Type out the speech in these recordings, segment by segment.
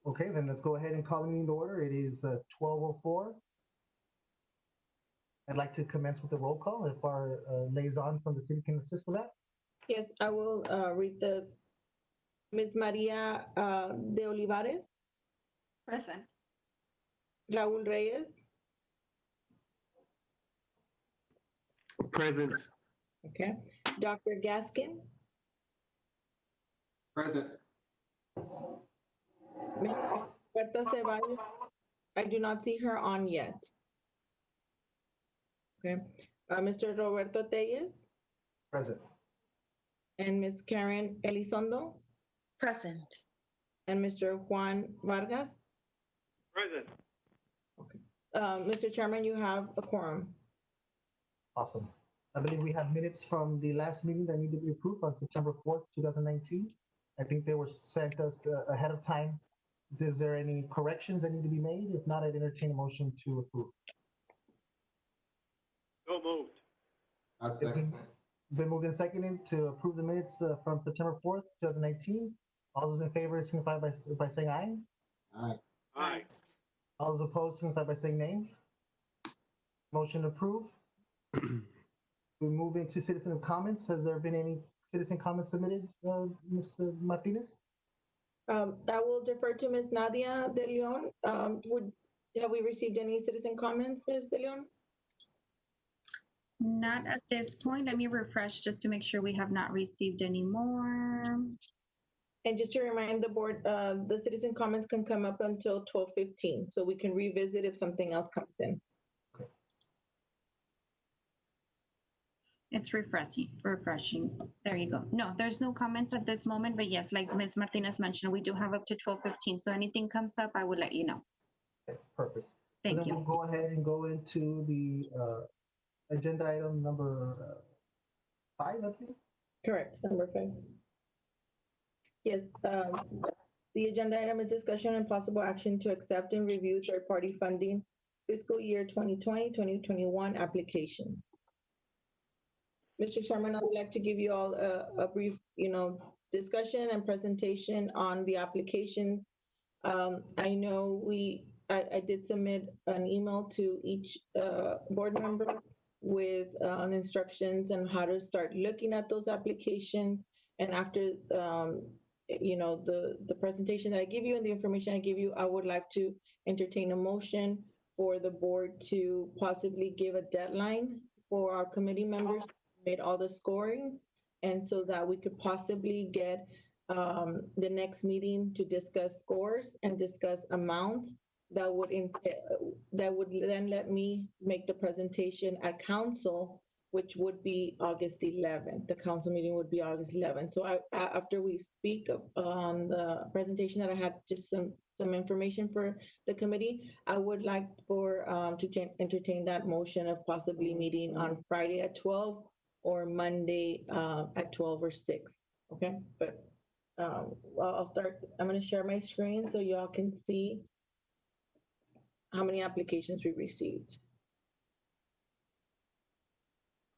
Okay, then let's go ahead and call the meeting to order. It is 12:04. I'd like to commence with the roll call if our liaison from the city can assist with that. Yes, I will read the Ms. Maria de Olivares, Present. Raul Reyes, Present. okay, Dr. Gaskin, Present. Ms. Berta Ceballos. I do not see her on yet. Okay, Mr. Roberto Tellez Present. and Ms. Karen Elizondo Present. and Mr. Juan Vargas. Present. Mr. Chairman, you have a quorum. Awesome. I believe we have minutes from the last meeting that need to be approved on September 4th, 2019. I think they were sent us ahead of time. Is there any corrections that need to be made? If not, I'd entertain a motion to approve. So moved. It's been moved and seconded to approve the minutes from September 4th, 2019. All those in favor signify by saying aye. Aye. Aye. All those opposed signify by saying nay. Motion approved. We move into citizen comments. Has there been any citizen comments submitted, Ms. Martinez? I will defer to Ms. Nadia De Leon. Have we received any citizen comments, Ms. De Leon? Not at this point. Let me refresh just to make sure we have not received any more. And just to remind the board, the citizen comments can come up until 12:15, so we can revisit if something else comes in. It's refreshing. There you go. No, there's no comments at this moment, but yes, like Ms. Martinez mentioned, we do have up to 12:15. So anything comes up, I will let you know. Okay, perfect. Thank So then you. we'll go ahead and go into the agenda item number 5, I think. Correct, number 5. Yes, the agenda item is discussion and possible action to accept and review third-party funding fiscal year 2020-2021 applications. Mr. Chairman, I would like to give you all a brief, discussion and presentation on the applications. I know I did submit an email to each board member with instructions on how to start looking at those applications. And after, the presentation that I give you and the information I give you, I would like to entertain a motion for the board to possibly give a deadline for our committee members made all the scoring, and so that we could possibly get the next meeting to discuss scores and discuss amounts that would then let me make the presentation at council, which would be August 11th. The council meeting would be August 11th. So after we speak on the presentation that I had, just some information for the committee, I would like for to entertain that motion of possibly meeting on Friday at 12 or Monday at 12 or 6. Okay, but I'll start. I'm going to share my screen so y'all can see how many applications we received.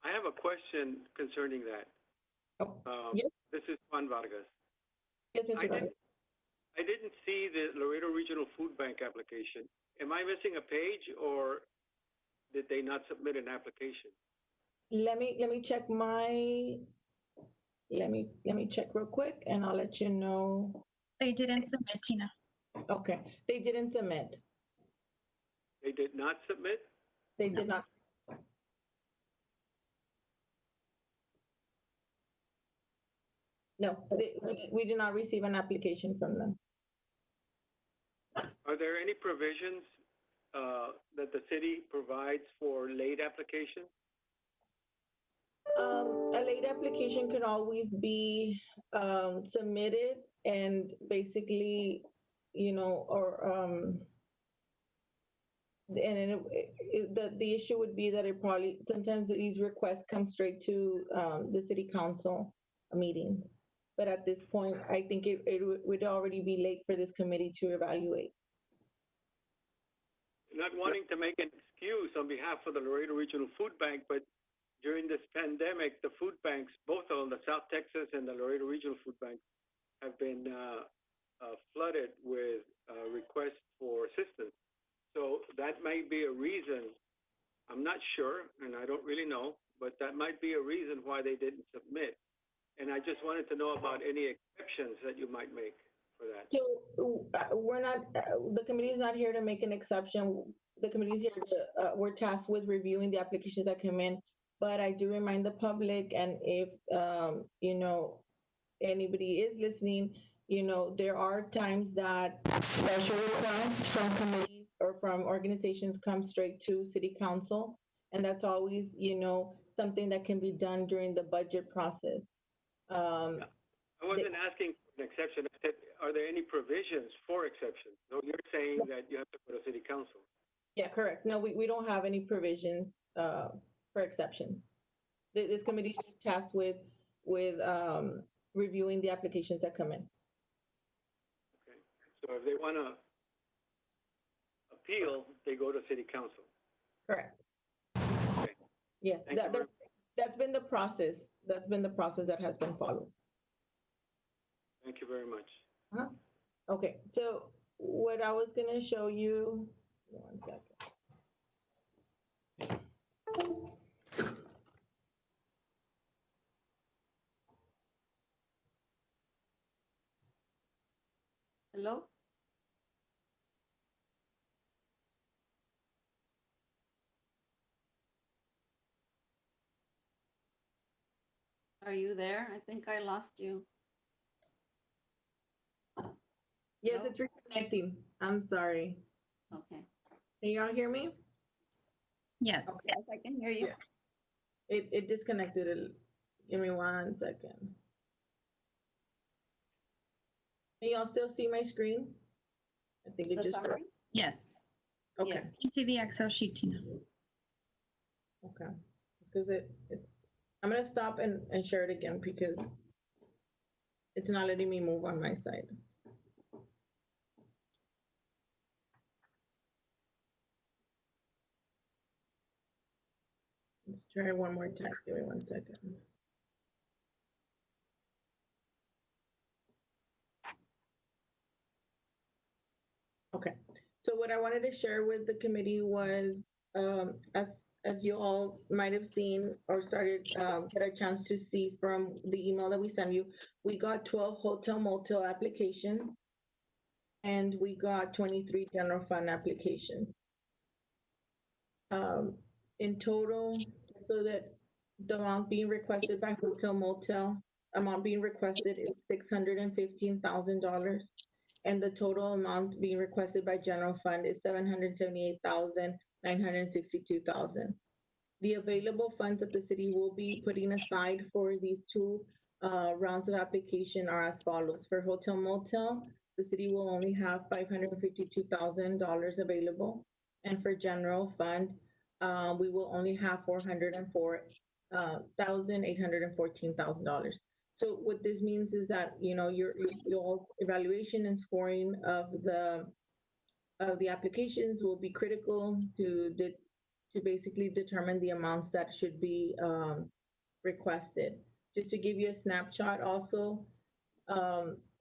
I have a question concerning that. Yes. This is Juan Vargas. Yes, Mr. Vargas. I didn't see the Laredo Regional Food Bank application. Am I missing a page, or did they not submit an application? Let me check let me check real quick and I'll let you know. They didn't submit, Tina. Okay, they didn't submit. They did not submit? They did not. No, we did not receive an application from them. Are there any provisions that the city provides for late application? A late application can always be submitted, and basically, the issue would be that it probably, sometimes these requests come straight to the city council meetings. But at this point, I think it would already be late for this committee to evaluate. Not wanting to make an excuse on behalf of the Laredo Regional Food Bank, but during this pandemic, the food banks, both on the South Texas and the Laredo Regional Food Bank, have been flooded with request for assistance. So that might be a reason. I'm not sure, and I don't really know, but that might be a reason why they didn't submit. And I just wanted to know about any exceptions that you might make for that. So we're not, the committee is not here to make an exception. The committee is here to, we're tasked with reviewing the applications that come in. But I do remind the public, and if, you know, anybody is listening, you know, there are times that special requests from committees or from organizations come straight to city council. And that's always, you know, something that can be done during the budget process. I wasn't asking for an exception. I said, are there any provisions for exceptions? No, you're saying that you have to go to city council. Yeah, correct. No, we don't have any provisions for exceptions. This committee is just tasked with reviewing the applications that come in. Okay. So if they want to appeal, they go to city council. Correct. Okay. Yeah, Thank you very that's been the process. That's been the process that has been followed. Thank you very much. Okay, so what I was gonna show you, 1 second. Hello? Are you there? I think I lost you. Yes, No? it's reconnecting. I'm sorry. Okay. Can y'all hear me? Yes. Yes, I can hear you. Yeah. It disconnected. Give me 1 second. Can y'all still see my screen? I think it The just, summary? Yes. okay, Yes. You can see the Excel sheet, Tina. okay. Because it's, I'm gonna stop and share it again because it's not letting me move on my side. Let's try one more time. Give me 1 second. Okay, so what I wanted to share with the committee was, as you all might have seen or started, get a chance to see from the email that we sent you, we got 12 hotel motel applications and we got 23 general fund applications. In total, so that the amount being requested by hotel motel, amount being requested is $615,000. And the total amount being requested by general fund is $778,962. The available funds that the city will be putting aside for these two rounds of application are as follows. For hotel motel, the city will only have $552,000 available. And for general fund, we will only have $404,814,000. So what this means is that, you know, your evaluation and scoring of the applications will be critical to basically determine the amounts that should be requested. Just to give you a snapshot also,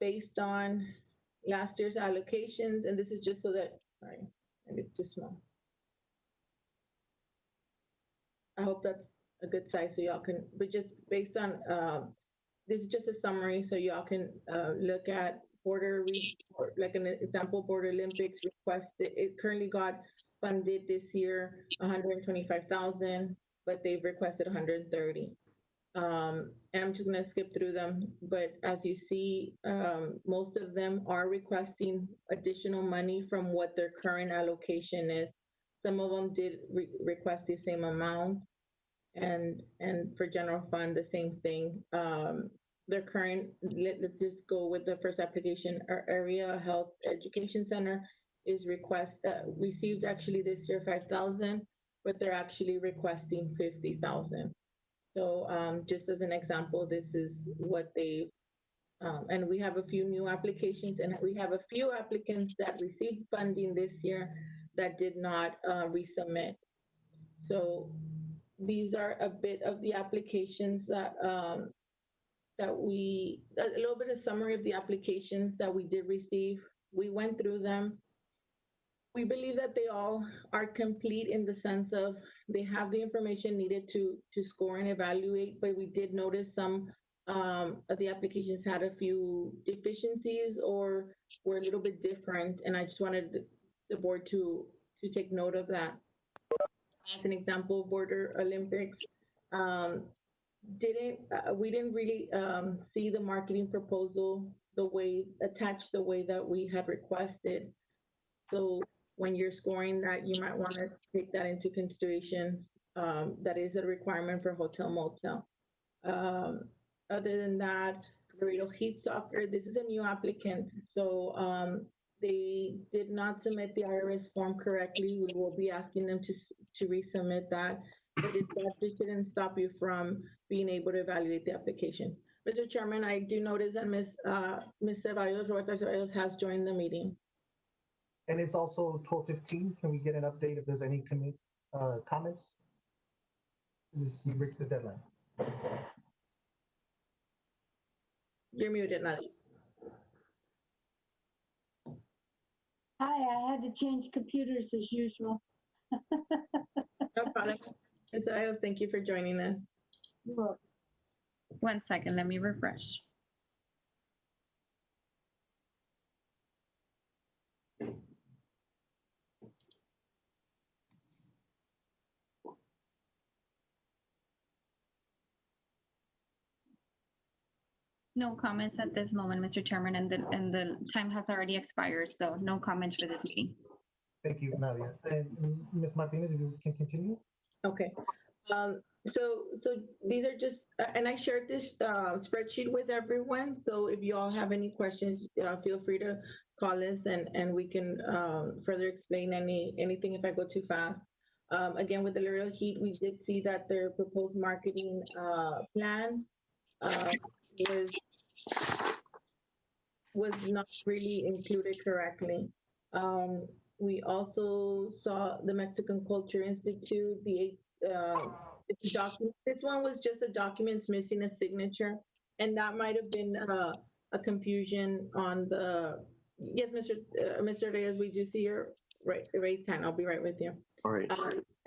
based on last year's allocations, and this is just so that, sorry, maybe it's too small. I hope that's a good size so y'all can, but just based on, this is just a summary so y'all can look at like an example, Border Olympics requested, it currently got funded this year, 125,000, but they've requested 130. And I'm just gonna skip through them, but as you see, most of them are requesting additional money from what their current allocation is. Some of them did request the same amount, and for general fund, the same thing. Their current, let's just go with the first application, our area health education center is received actually this year 5,000, but they're actually requesting 50,000. So just as an example, this is what they, and we have a few new applications, and we have a few applicants that received funding this year that did not resubmit. So these are a bit of the applications that a little bit of summary of the applications that we did receive We went through them. We believe that they all are complete in the sense of they have the information needed to score and evaluate, but we did notice some of the applications had a few deficiencies or were a little bit different, and I just wanted the board to take note of that. As an example, Border Olympics we didn't really see the marketing proposal attached the way that we had requested. So when you're scoring that, you might want to take that into consideration. That is a requirement for hotel motel. Other than that, Laredo Heat Soccer, this is a new applicant, so they did not submit the IRS form correctly. We will be asking them to resubmit that, but that just shouldn't stop you from being able to evaluate the application. Mr. Chairman, I do notice that Ms. Ceballos, Roberta Ceballos, has joined the meeting. And it's also 12:15. Can we get an update if there's any comments? This breaks the deadline. You're muted, Nadia. Hi, I had to change computers as usual. No problem. Ms. Ceballos, thank you for joining us. Look, 1 second, let me refresh. No comments at this moment, Mr. Chairman, and the time has already expired, so no comments for this meeting. Thank you, Nadia. And Ms. Martinez, if you can continue. Okay. So these are just, and I shared this spreadsheet with everyone. So if you all have any questions, feel free to call us and we can further explain anything if I go too fast. Again, with the Laredo Heat, we did see that their proposed marketing plan was not really included correctly. We also saw the Mexican Culture Institute, document. This one was just a documents missing a signature, and that might have been a confusion on the. Yes, Mr. Reyes, we do see your raised hand. I'll be right with you. All right.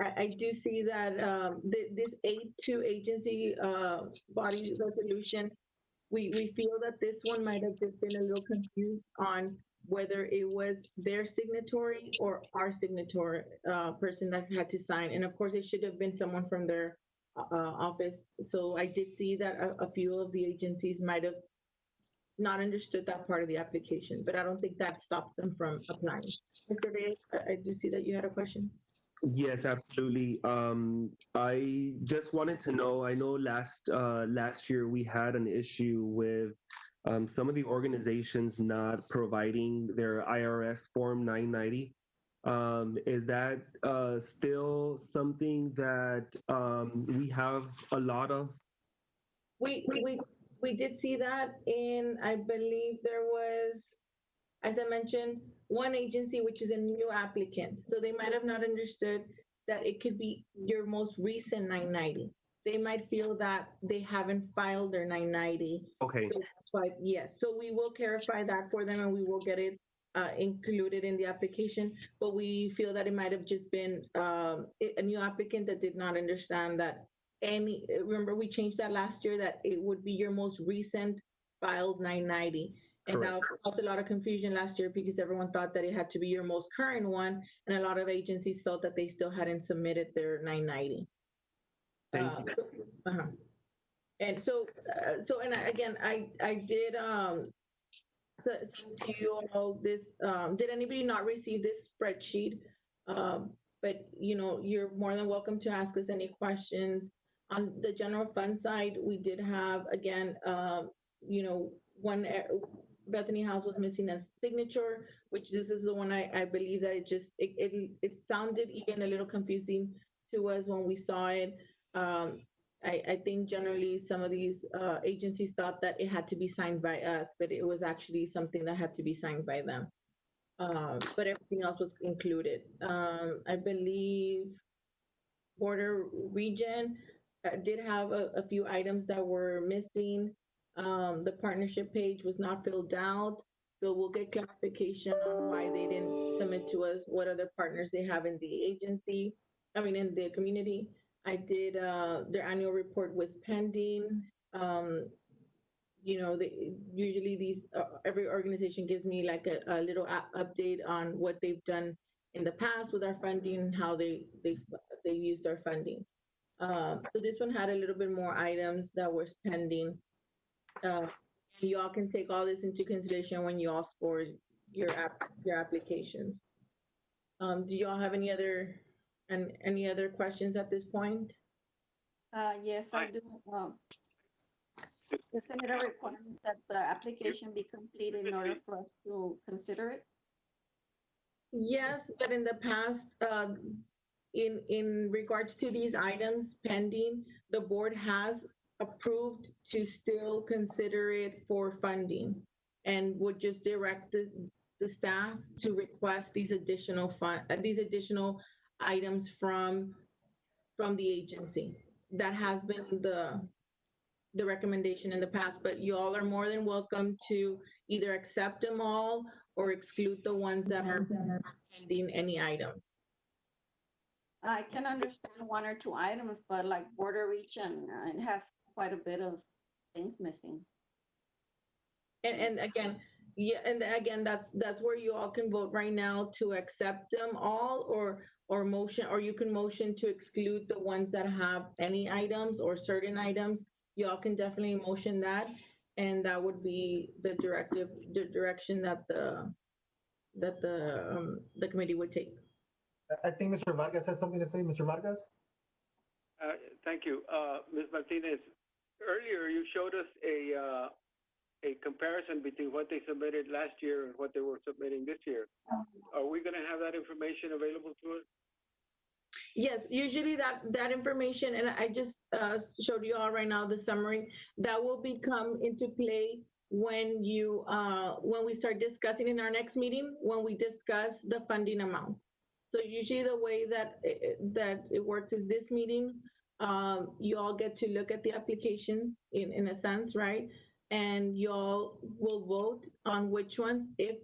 I do see that this aid to agency body resolution. We feel that this one might have just been a little confused on whether it was their signatory or our signatory person that had to sign. And of course, it should have been someone from their office. So I did see that a few of the agencies might have not understood that part of the application, but I don't think that stopped them from applying. Mr. Reyes, I do see that you had a question. Yes, absolutely. I just wanted to know, I know last year we had an issue with some of the organizations not providing their IRS Form 990. Is that still something that we have a lot of? We did see that in, I believe there was, as I mentioned, one agency, which is a new applicant. So they might have not understood that it could be your most recent 990. They might feel that they haven't filed their 990. Okay. So that's why, yes. So we will clarify that for them and we will get it included in the application. But we feel that it might have just been a new applicant that did not understand that remember we changed that last year, that it would be your most recent filed 990. And that caused a lot of confusion last year because everyone thought that it had to be your most current one. And a lot of agencies felt that they still hadn't submitted their 990. Thank you. And so, and again, I did send to you all this, did anybody not receive this spreadsheet? But you know, you're more than welcome to ask us any questions. On the general fund side, we did have, again, you know, one, Bethany House was missing a signature, which this is the one I believe that it sounded even a little confusing to us when we saw it. I think generally some of these agencies thought that it had to be signed by us, but it was actually something that had to be signed by them. But everything else was included. I believe Border Region did have a few items that were missing. The partnership page was not filled out. So we'll get clarification on why they didn't submit to us, what other partners they have in the agency, in the community. I did, their annual report was pending. Usually every organization gives me like a little update on what they've done in the past with our funding, how they used our funding. So this one had a little bit more items that were pending. You all can take all this into consideration when you all score your applications. Do you all have any other questions at this point? Yes, I do. Isn't it a requirement that the application be completed in order for us to consider it? Yes, but in the past, in regards to these items pending, the board has approved to still consider it for funding and would just direct the staff to request these additional items from the agency. That has been the recommendation in the past, but you all are more than welcome to either accept them all or exclude the ones that are pending any items. I can understand one or two items, but like border region, it has quite a bit of things missing. And again, that's where you all can vote right now to accept them all or motion, or you can motion to exclude the ones that have any items or certain items. You all can definitely motion that, and that would be the direction that the committee would take. I think Mr. Vargas has something to say. Mr. Vargas? Thank you. Ms. Martinez, earlier you showed us a comparison between what they submitted last year and what they were submitting this year. Are we going to have that information available to us? Yes, usually that information, and I just showed you all right now the summary, that will become into play when we start discussing in our next meeting, when we discuss the funding amount. So usually the way that it works is this meeting, you all get to look at the applications in a sense, right? And you all will vote on which ones, if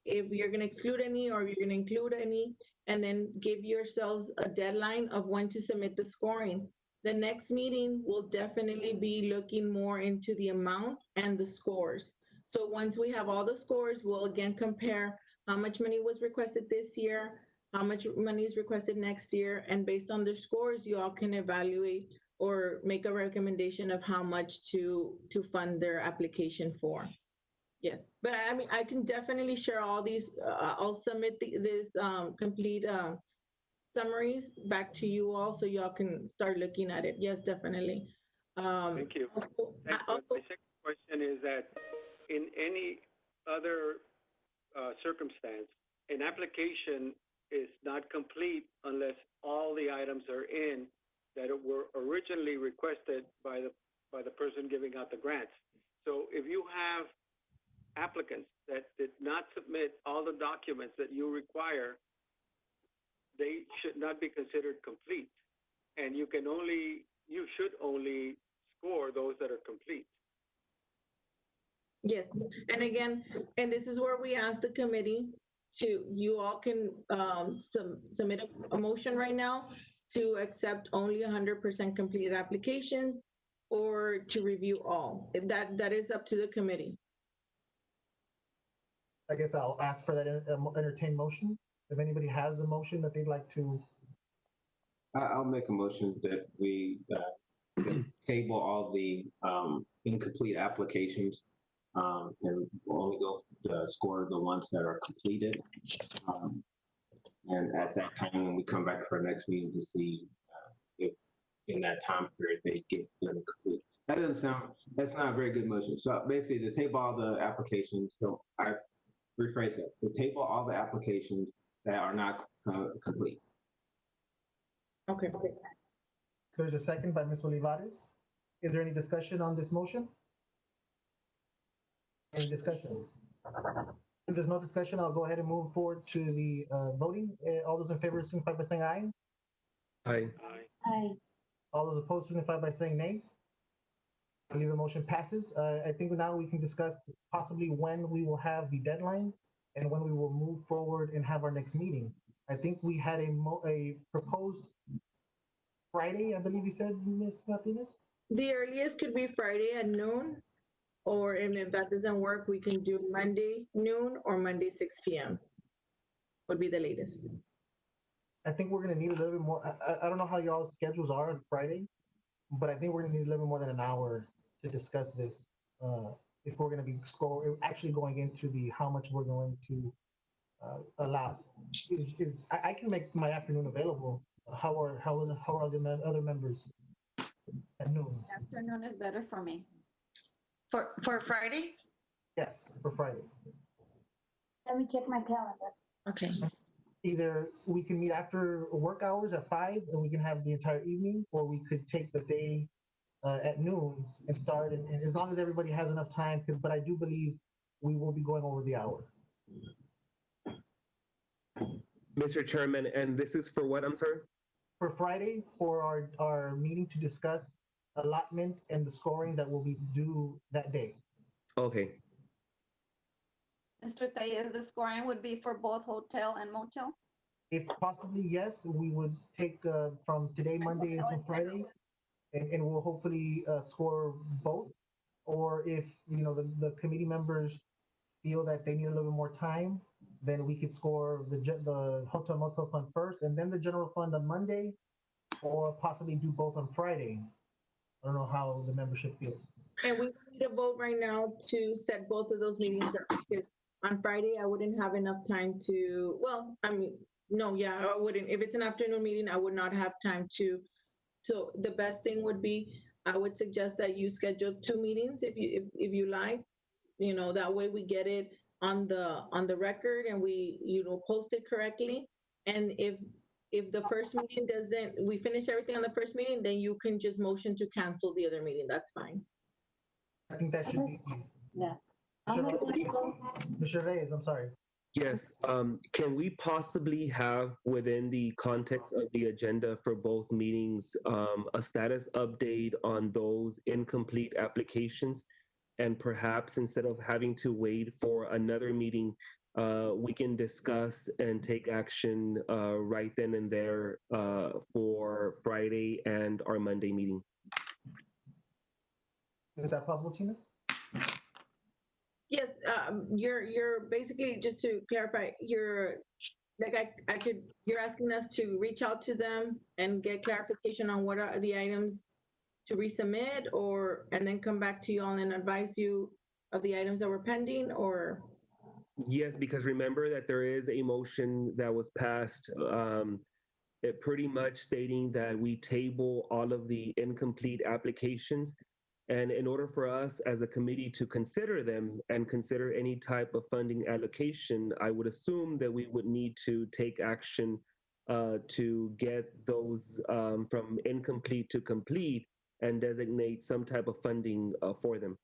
you're going to exclude any or you're going to include any, and then give yourselves a deadline of when to submit the scoring. The next meeting will definitely be looking more into the amount and the scores. So once we have all the scores, we'll again compare how much money was requested this year, how much money is requested next year, and based on the scores, you all can evaluate or make a recommendation of how much to fund their application for. Yes, but I can definitely share all these. I'll submit this complete summaries back to you all, so y'all can start looking at it. Yes, definitely. Thank you. My second question is that in any other circumstance, an application is not complete unless all the items are in that were originally requested by the person giving out the grants. So if you have applicants that did not submit all the documents that you require, they should not be considered complete. And you should only score those that are complete. Yes, and again, and this is where we ask the committee you all can submit a motion right now to accept only 100% completed applications or to review all. That is up to the committee. I guess I'll ask for that entertained motion. If anybody has a motion that they'd like to. I'll make a motion that we table all the incomplete applications and we'll only go score the ones that are completed. And at that time, when we come back for our next meeting to see if in that time period they get them complete. That's not a very good motion. So basically to table all the applications, so I rephrase that, to table all the applications that are not complete. Okay. There's a second by Ms. Olivares. Is there any discussion on this motion? Any discussion? If there's no discussion, I'll go ahead and move forward to the voting. All those in favor signify by saying aye. Aye. Aye. All those opposed signify by saying nay. I believe the motion passes. I think now we can discuss possibly when we will have the deadline and when we will move forward and have our next meeting. I think we had a proposed Friday, I believe you said, Ms. Martinez? The earliest could be Friday at noon, or if that doesn't work, we can do Monday noon or Monday 6 p.m. would be the latest. I think we're gonna need a little bit more. I don't know how y'all's schedules are on Friday, but I think we're gonna need a little bit more than an hour to discuss this. If we're gonna be actually going into the how much we're going to allow. I can make my afternoon available. How are the other members at noon? Afternoon is better for me. For Friday? Yes, for Friday. Let me check my calendar. Okay. Either we can meet after work hours at 5 and we can have the entire evening, or we could take the day at noon and start. And as long as everybody has enough time, but I do believe we will be going over the hour. Mr. Chairman, and this is for what, I'm sorry? For Friday, for our meeting to discuss allotment and the scoring that will be due that day. Okay. Mr. Tellez, the scoring would be for both hotel and motel? If possibly, yes, we would take from today, Monday until Friday, and we'll hopefully score both. Or if, the committee members feel that they need a little bit more time, then we could score the hotel motel fund first and then the general fund on Monday, or possibly do both on Friday. I don't know how the membership feels. And we need a vote right now to set both of those meetings up, because on Friday, I wouldn't have enough time to, I wouldn't. If it's an afternoon meeting, I would not have time to. So the best thing would be, I would suggest that you schedule 2 meetings if you like. That way we get it on the record and we, post it correctly. And if the first meeting we finish everything on the first meeting, then you can just motion to cancel the other meeting. That's fine. I think that should be. Yeah. Mr. Reyes, I'm sorry. Yes, can we possibly have, within the context of the agenda for both meetings, a status update on those incomplete applications? And perhaps instead of having to wait for another meeting, we can discuss and take action right then and there for Friday and our Monday meeting. Is that possible, Tina? Yes, you're basically, just to clarify, you're asking us to reach out to them and get clarification on what are the items to resubmit, and then come back to you all and advise you of the items that were pending, or? Yes, because remember that there is a motion that was passed, it pretty much stating that we table all of the incomplete applications. And in order for us as a committee to consider them and consider any type of funding allocation, I would assume that we would need to take action to get those from incomplete to complete and designate some type of funding for them.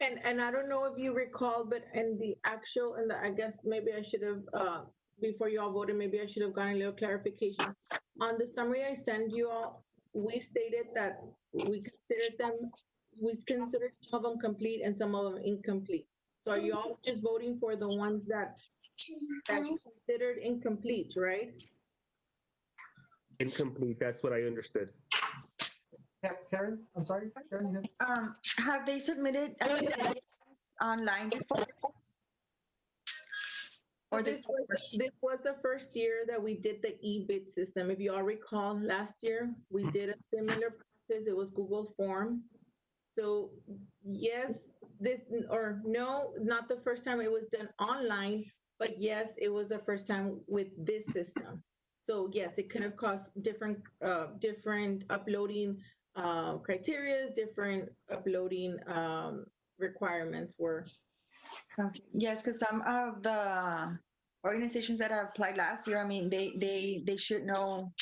And I don't know if you recall, but I guess maybe I should have, before you all voted, maybe I should have gotten a little clarification. On the summary I sent you all, we stated that we considered some of them complete and some of them incomplete. So are you all just voting for the ones that considered incomplete, right? Incomplete, that's what I understood. Karen, I'm sorry, Karen. Have they submitted online before? Or This was the first year that we did the e-bid system. If you all recall, last year, we did a similar process. It was Google Forms. So yes, no, not the first time it was done online, but yes, it was the first time with this system. So yes, it could have cost different uploading criterias, different uploading requirements were. Okay. Yes, because some of the organizations that have applied last year, I mean, they should know.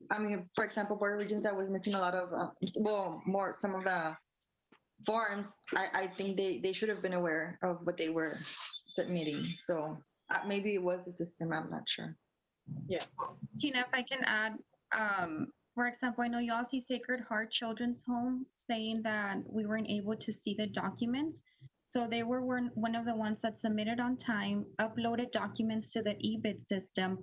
I mean, for example, Board of Regents, I was missing a lot of, some of the forms. I think they should have been aware of what they were submitting. So maybe it was the system, I'm not sure. Yeah. Tina, if I can add, For example, I know you all see Sacred Heart Children's Home saying that we weren't able to see the documents. So they were one of the ones that submitted on time, uploaded documents to the eBid system,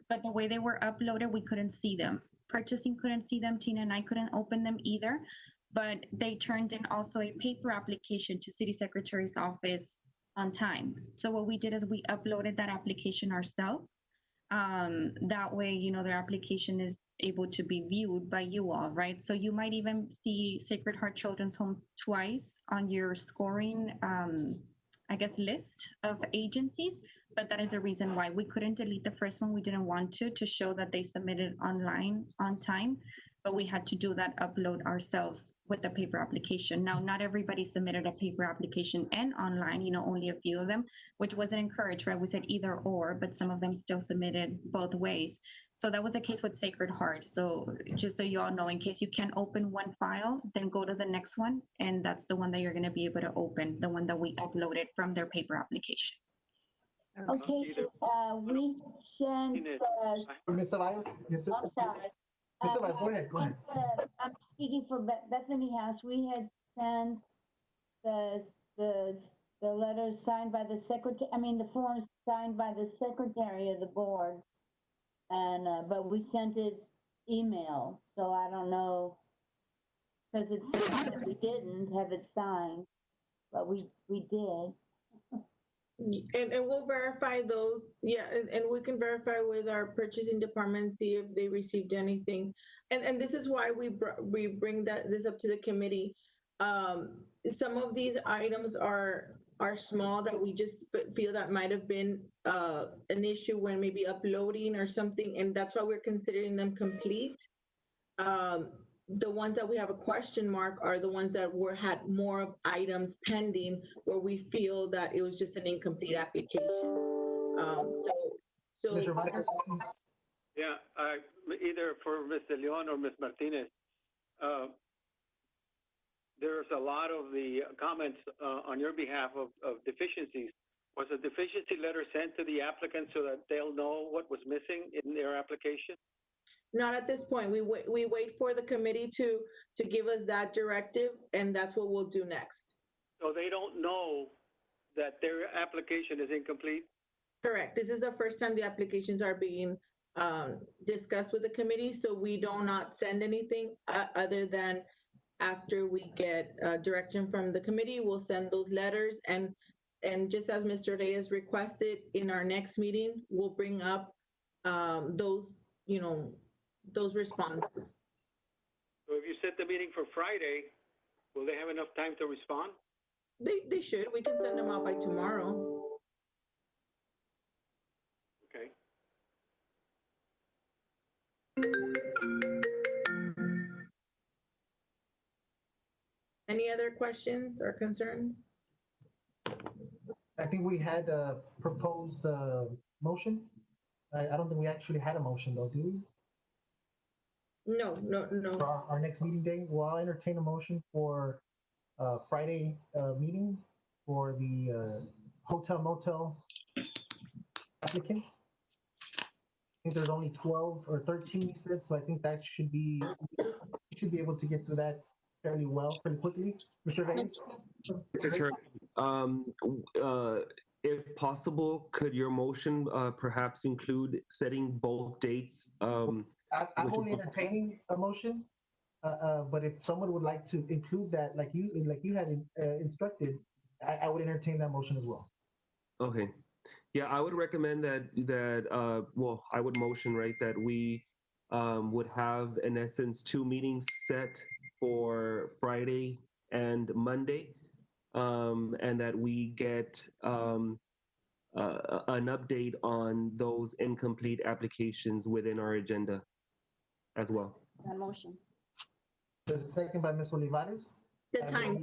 but the way they were uploaded, we couldn't see them. Purchasing couldn't see them, Tina and I couldn't open them either, but they turned in also a paper application to City Secretary's office on time. So what we did is we uploaded that application ourselves. That way, you know, their application is able to be viewed by you all, right? So you might even see Sacred Heart Children's Home twice on your scoring, I guess, list of agencies, but that is the reason why we couldn't delete the first one. We didn't want to show that they submitted online on time, but we had to do that upload ourselves with the paper application. Now, not everybody submitted a paper application and online, you know, only a few of them, which wasn't encouraged, right? We said either or, but some of them still submitted both ways. So that was the case with Sacred Heart. So just so you all know, in case you can't open one file, then go to the next one. And that's the one that you're gonna be able to open, the one that we uploaded from their paper application. Okay, we sent, Ms. Ceballos? Yes, sir. I'm sorry. Ms. Ceballos, go ahead, go ahead. I'm speaking for Bethany House. We had sent the letters signed by the secretary, I mean, the forms signed by the secretary of the board. And, but we sent it email, so I don't know, because it's, we didn't have it signed, but we did. And we'll verify those, yeah, and we can verify with our purchasing department, see if they received anything. And this is why we bring this up to the committee. Some of these items are small that we just feel that might have been an issue when maybe uploading or something, and that's why we're considering them complete. The ones that we have a question mark are the ones that had more items pending where we feel that it was just an incomplete application. So Mr. Vargas? Yeah, either for Mr. Leon or Ms. Martinez, there's a lot of the comments on your behalf of deficiencies. Was a deficiency letter sent to the applicant so that they'll know what was missing in their application? not at this point. We wait for the committee to give us that directive, and that's what we'll do next. So they don't know that their application is incomplete? Correct. This is the first time the applications are being discussed with the committee, so we do not send anything other than after we get direction from the committee, we'll send those letters. And just as Mr. Reyes requested, in our next meeting, we'll bring up those, you know, those responses. So if you set the meeting for Friday, will they have enough time to respond? They should. We can send them out by tomorrow. Okay. Any other questions or concerns? I think we had a proposed motion. I don't think we actually had a motion though, do we? No. For our next meeting day, well, I'll entertain a motion for Friday meeting for the hotel motel applicants. I think there's only 12 or 13 you said, so I think that should be, we should be able to get through that fairly well, pretty quickly. Mr. Reyes? Mr. Chair, if possible, could your motion perhaps include setting both dates? I'm only entertaining a motion, but if someone would like to include that, like you had instructed, I would entertain that motion as well. Okay. Yeah, I would recommend that well, I would motion, right, that we would have, in essence, 2 meetings set for Friday and Monday, and that we get an update on those incomplete applications within our agenda as well. That motion. There's a second by Ms. Olivares. The times.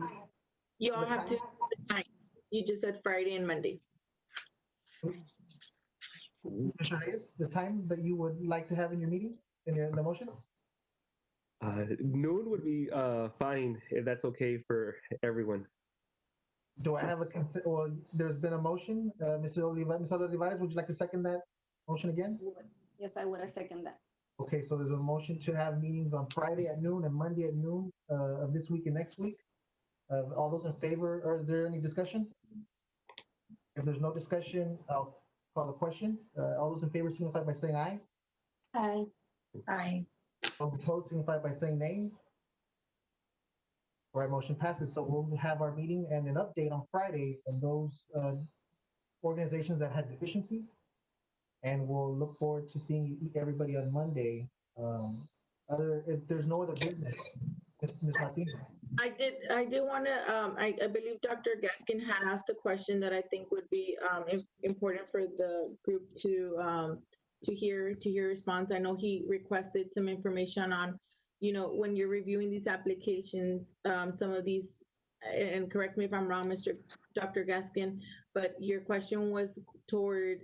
You all have to, the times. You just said Friday and Monday. Mr. Reyes, the time that you would like to have in your meeting, in the motion? Noon would be fine, if that's okay for everyone. Do I have a consent? Well, there's been a motion. Ms. Olivares, would you like to second that motion again? Yes, I would. I second that. Okay, so there's a motion to have meetings on Friday at noon and Monday at noon of this week and next week. All those in favor, or is there any discussion? If there's no discussion, I'll call the question. All those in favor signify by saying aye. Aye. Aye. All opposed signify by saying nay. All right, motion passes. So we'll have our meeting and an update on Friday of those organizations that had deficiencies. And we'll look forward to seeing everybody on Monday. If there's no other business, Ms. Martinez. I did want to, I believe Dr. Gaskin had asked a question that I think would be important for the group to hear response. I know he requested some information on, when you're reviewing these applications, some of these, and correct me if I'm wrong, Dr. Gaskin, but your question was toward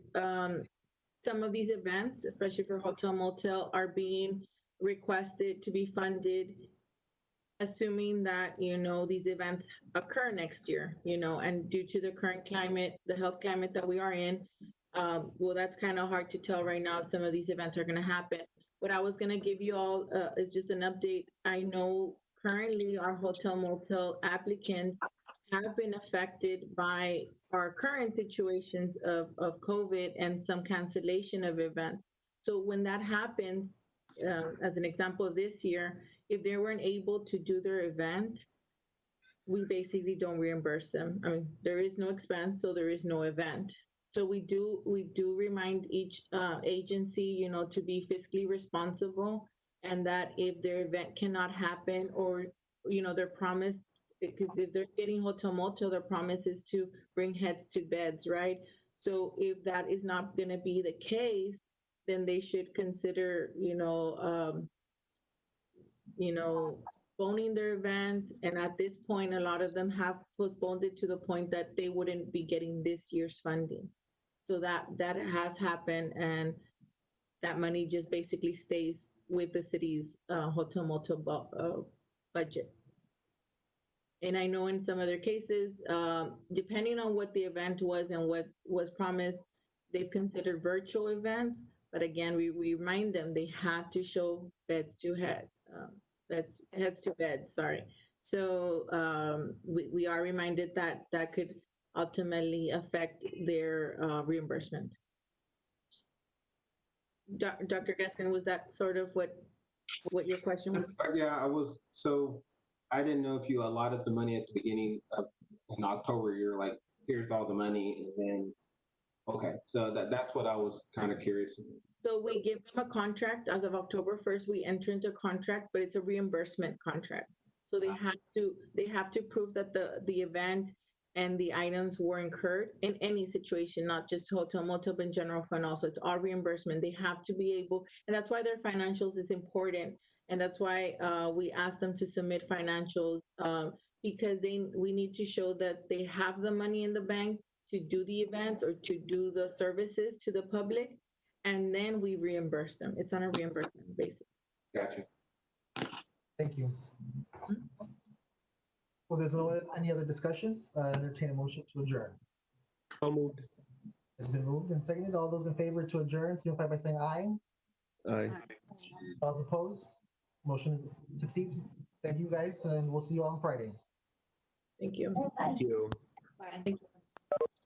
some of these events, especially for hotel motel, are being requested to be funded, assuming that, these events occur next year, and due to the current climate, the health climate that we are in, well, that's kind of hard to tell right now if some of these events are going to happen. What I was going to give you all is just an update. I know currently our hotel motel applicants have been affected by our current situations of COVID and some cancellation of events. So when that happens, as an example of this year, if they weren't able to do their event, we basically don't reimburse them. I mean, there is no expense, so there is no event. So we do remind each agency, to be fiscally responsible, and that if their event cannot happen, or their promise, because if they're getting hotel motel, their promise is to bring heads to beds, right? So if that is not going to be the case, then they should consider, postponing their event. And at this point, a lot of them have postponed it to the point that they wouldn't be getting this year's funding. So that has happened, and that money just basically stays with the city's hotel motel budget. And I know in some other cases, depending on what the event was and what was promised, they've considered virtual events. But again, we remind them they have to show beds to head. That's heads to beds, sorry. So we are reminded that that could ultimately affect their reimbursement. Dr. Gaskin, was that sort of what your question was? Yeah, I didn't know if you allotted the money at the beginning of in October. You're like, here's all the money, and then okay, so that's what I was kind of curious. So we give them a contract as of October 1st. We enter into a contract, but it's a reimbursement contract. So they have to prove that the event and the items were incurred in any situation, not just hotel motel, but in general fund also. It's all reimbursement. They have to be able, and that's why their financials is important. And that's why we ask them to submit financials, because we need to show that they have the money in the bank to do the events or to do the services to the public, and then we reimburse them. It's on a reimbursement basis. Gotcha. Thank you. Well, there's any other discussion. Entertain a motion to adjourn. So moved. It's been moved and seconded. All those in favor to adjourn, signify by saying aye. Aye. All those opposed? Motion succeeds. Thank you, guys, and we'll see you on Friday. Thank you. Thank you. Bye. Thank you.